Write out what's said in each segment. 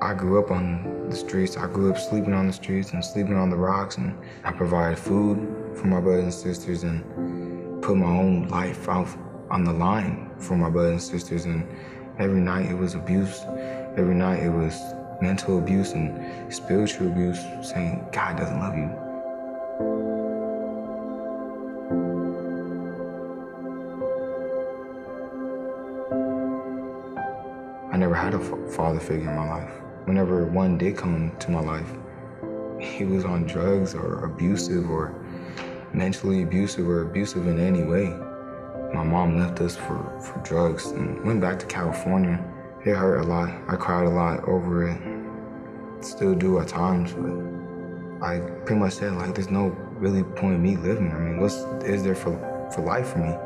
I grew up on the streets. I grew up sleeping on the streets and sleeping on the rocks, and I provided food for my brothers and sisters and put my own life out on the line for my brothers and sisters. And every night it was abuse. Every night it was mental abuse and spiritual abuse, saying God doesn't love you. I never had a father figure in my life. Whenever one did come to my life, he was on drugs or abusive or mentally abusive or abusive in any way. My mom left us for drugs and went back to California. It hurt a lot. I cried a lot over it. Still do at times, but I pretty much said, like, there's no really point in me living. I mean, what is there for life for me?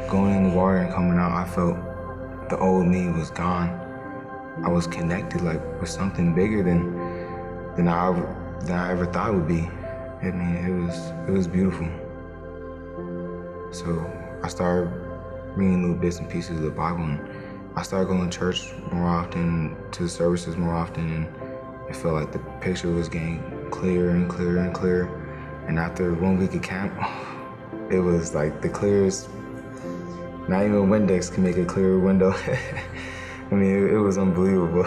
Going in the water and coming out, I felt the old me was gone. I was connected, like, with something bigger than I ever thought it would be. I mean, it was beautiful. So I started reading little bits and pieces of the Bible, and I started going to church more often, to the services more often, and it felt like the picture was getting clearer and clearer and clearer. And after 1 week of camp, it was like the clearest. Not even Windex can make a clearer window. I mean, it was unbelievable.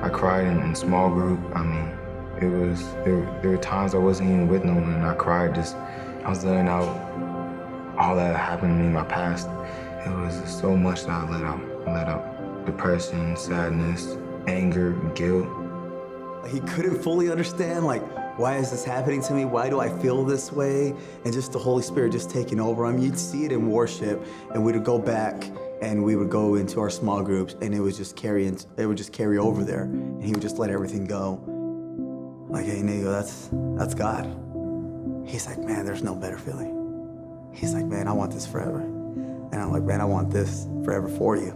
I cried in small group. I mean, there were times I wasn't even with no one, and I cried. I was letting out all that happened to me in my past. It was so much that I let out. Depression, sadness, anger, guilt. He couldn't fully understand, like, why is this happening to me? Why do I feel this way? And just the Holy Spirit just taking over him. You'd see it in worship, and we would go back and we would go into our small groups, and it would just carry over there, and he would just let everything go. Like, hey, Nico, that's God. He's like, man, there's no better feeling. He's like, man, I want this forever. And I'm like, man, I want this forever for you.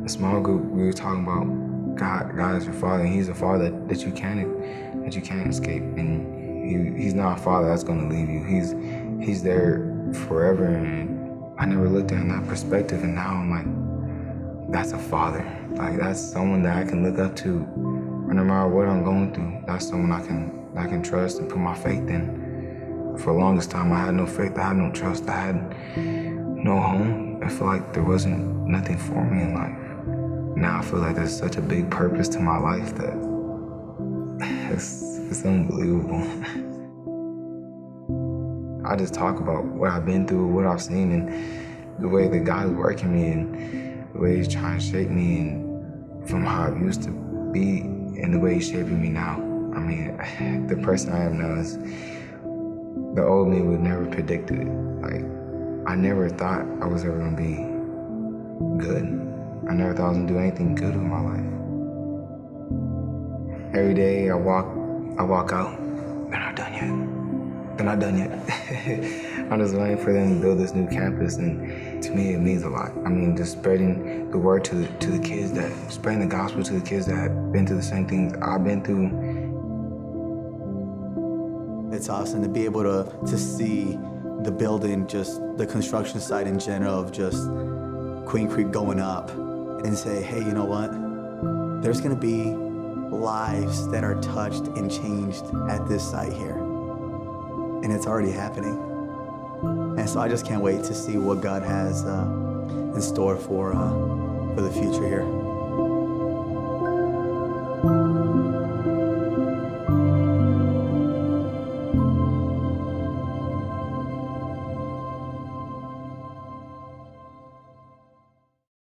In small group, we were talking about God is your father, and he's a father that you can't escape. And he's not a father that's gonna leave you. He's there forever. And I never looked at it in that perspective, and now I'm like, that's a father. Like, that's someone that I can look up to. No matter what I'm going through, that's someone I can trust and put my faith in. For the longest time, I had no faith, I had no trust, I had no home. I felt like there wasn't nothing for me in life. Now I feel like there's such a big purpose to my life that it's unbelievable. I just talk about what I've been through, what I've seen, and the way that God's working me, and the way he's trying to shape me, and from how I used to be, and the way he's shaping me now. I mean, the person I am now is, the old me would never predicted it. Like, I never thought I was ever gonna be good. I never thought I was gonna do anything good with my life. Every day I walk out, they're not done yet. They're not done yet. I'm just waiting for them to build this new campus, and to me it means a lot. I mean, just spreading the word to the kids, spreading the gospel to the kids that have been through the same things I've been through. It's awesome to be able to see the building, just the construction site in general of just Queen Creek going up, and say, hey, you know what? There's gonna be lives that are touched and changed at this site here. And it's already happening. And so I just can't wait to see what God has in store for the future here.